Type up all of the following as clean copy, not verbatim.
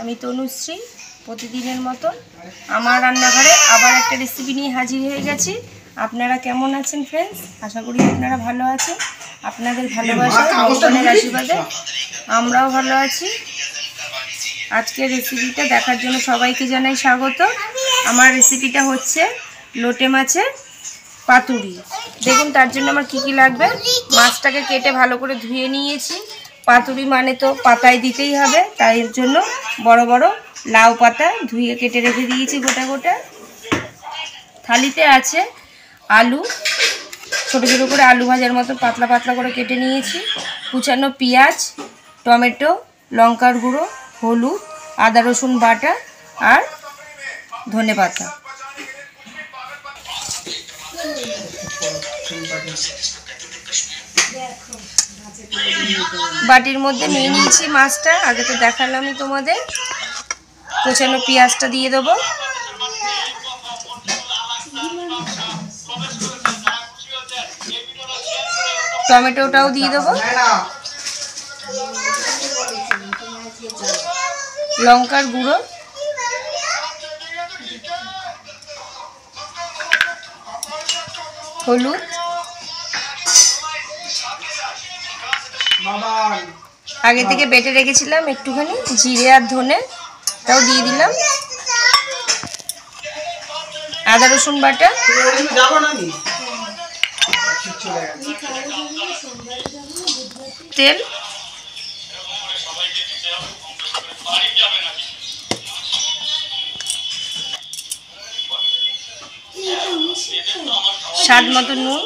আমি তনুশ্রী প্রতিদিনের মতো আমার রান্নাঘরে আবার একটা রেসিপি নিয়ে হাজির হয়ে গেছি। আপনারা কেমন আছেন ফ্রেন্ডস? আশা করি আপনারা ভালো আছেন। আপনাদের ভালোবাসায় ভগবানের আশীর্বাদে আমরাও ভালো আছি। আজকের রেসিপিটা দেখার জন্য সবাইকে জানাই স্বাগত। আমার রেসিপিটা হচ্ছে লোটে মাছের পাতুরি। দেখুন তার জন্য আমার কী কী লাগবে। মাছটাকে কেটে ভালো করে ধুয়ে নিয়েছি। পাতুরি মানে তো পাতায় দিতেই হবে, তাই এর জন্য বড় বড় লাউ পাতা ধুয়ে কেটে রেখে দিয়েছি গোটা গোটা। থালিতে আছে আলু, ছোটো ছোটো করে আলু ভাজার মতো পাতলা পাতলা করে কেটে নিয়েছি। কুচানো পেঁয়াজ, টমেটো, লঙ্কার গুঁড়ো, হলুদ, আদা রসুন বাটা আর ধনেপাতা। বাটির মধ্যে নিয়ে নিয়েছি মাছটা, আগে তো দেখালামই তোমাদের। কুচানো পেঁয়াজটা দিয়ে দেবো, টমেটোটাও দিয়ে দেবো, লঙ্কার গুঁড়ো, হলুদ, আগে থেকে বেটে রেখেছিলাম একটুখানি জিরে আর ধনে, তাও দিয়ে দিলাম। আদা রসুন বাটা, তেল, স্বাদ মতো নুন,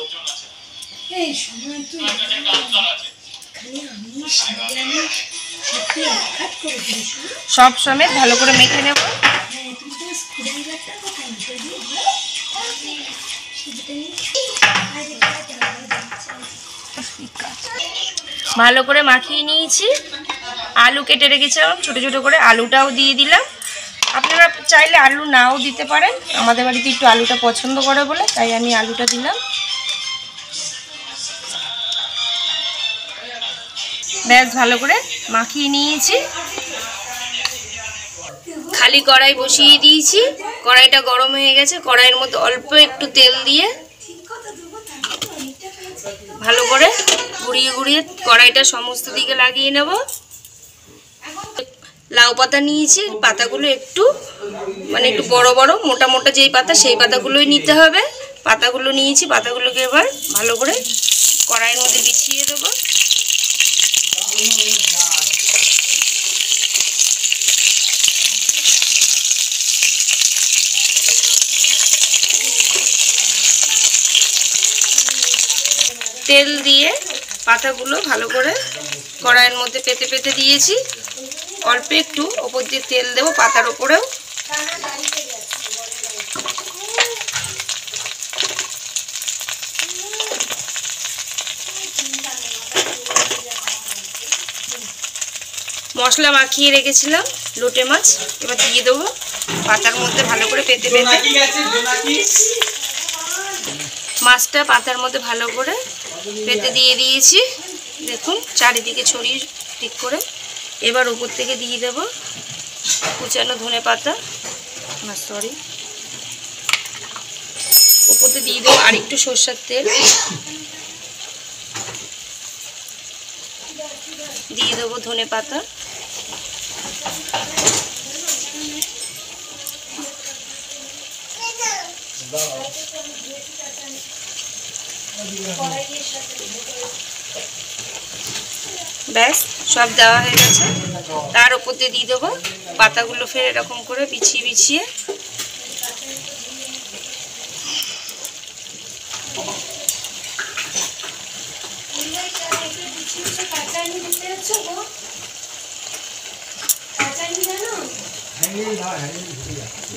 সব সমেত ভালো করে মেখে নেব। ভালো করে মাখিয়ে নিয়েছি। আলু কেটে রেখেছিলাম ছোটো ছোটো করে, আলুটাও দিয়ে দিলাম। আপনারা চাইলে আলু নাও দিতে পারেন, আমাদের বাড়িতে একটু আলুটা পছন্দ করে বলে তাই আমি আলুটা দিলাম। ব্যাস ভালো করে মাখিয়ে নিয়েছি। খালি কড়াই বসিয়ে দিয়েছি, কড়াইটা গরম হয়ে গেছে। কড়াইয়ের মধ্যে অল্প একটু তেল দিয়ে ভালো করে ঘুরিয়ে ঘুরিয়ে কড়াইটা সমস্ত দিকে লাগিয়ে নেব। লাউ পাতা নিয়েছি, পাতাগুলো একটু একটু বড় বড় মোটা মোটা যেই পাতা সেই পাতাগুলোই নিতে হবে। পাতাগুলো নিয়েছি, পাতাগুলোকে এবার ভালো করে কড়াইয়ের মধ্যে বিছিয়ে দেবো। তেল দিয়ে পাতাগুলো ভালো করে কড়াইয়ের মধ্যে পেতে পেতে দিয়েছি। অল্প একটু ওপর দিয়ে তেল দেবো পাতার ওপরেও। মশলা মাখিয়ে রেখেছিলাম লোটে মাছ, এবার দিয়ে দেবো পাতার মধ্যে ভালো করে পেতে পেতে। মাছটা পাতার মধ্যে ভালো করে পেতে দিয়ে দিয়েছি। দেখুন চারিদিকে ছড়িয়ে ঠিক করে। এবার উপর থেকে দিয়ে দেব কুচানো ধনেপাতা, উপর থেকে দিয়ে দেবো আর একটু সরষের তেল, দিয়ে দেবো ধনেপাতা, ব্যাস সব দেওয়া হয়ে গেছে। তার উপর দিয়ে দিয়ে দেবো পাতাগুলো, ফের এরকম করে বিছিয়ে বিছিয়ে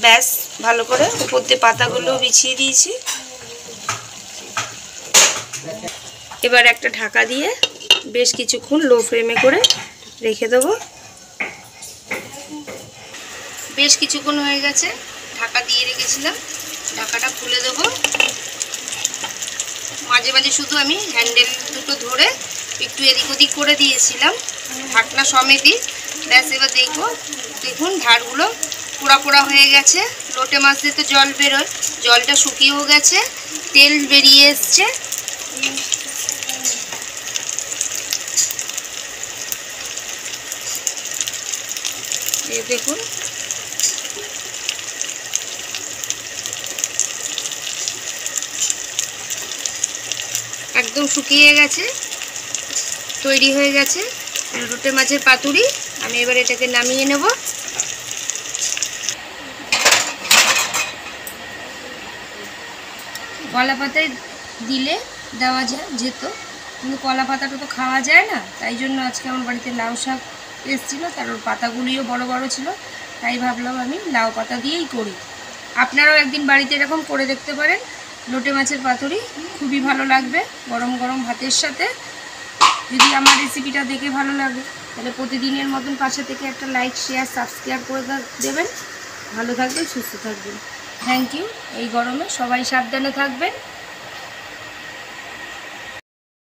ব্যাস ভালো করে উপর দিয়ে পাতাগুলো বিছিয়ে দিয়েছি। এবার একটা ঢাকা দিয়ে বেশ কিছুক্ষণ লো ফ্লেমে করে রেখে দেবো। বেশ কিছুক্ষণ হয়ে গেছে, ঢাকা দিয়ে রেখেছিলাম। ঢাকাটা খুলে দেবো। মাঝে মাঝে শুধু আমি হ্যান্ডেল দুটো ধরে একটু এদিক ওদিক করে দিয়েছিলাম ঢাকনা সমেতই, ব্যাস এবার দেখুন ধারগুলো পোড়া পোড়া হয়ে গেছে। লোটে মাছ দিয়ে তো জল বেরোয়, জলটা শুকিয়েও গেছে, তেল বেরিয়ে এসছে। দেখুন একদম শুকিয়ে গেছে, তৈরি হয়ে গেছে লোটে মাছের পাতুরি। আমি এবার এটাকে নামিয়ে নেব। কলা পাতায় দিলে দেওয়া যেত, কিন্তু কলা পাতাটা তো খাওয়া যায় না, তাই জন্য আজকে আমার বাড়িতে লাউ শাক এসেছিলো, তার ওর পাতাগুলিও বড় বড় ছিল, তাই ভাবলাম আমি লাউ পাতা দিয়েই করি। আপনারাও একদিন বাড়িতে এরকম করে দেখতে পারেন। লোটে মাছের পাতুরি খুবই ভালো লাগবে গরম গরম ভাতের সাথে। যদি আমার রেসিপিটা দেখে ভালো লাগে তাহলে প্রতিদিনের মতন পাশে থেকে একটা লাইক, শেয়ার, সাবস্ক্রাইব করে দেবেন। ভালো থাকবেন, সুস্থ থাকবেন। Thank you. এই গরমে সবাই সাবধানে থাকবেন।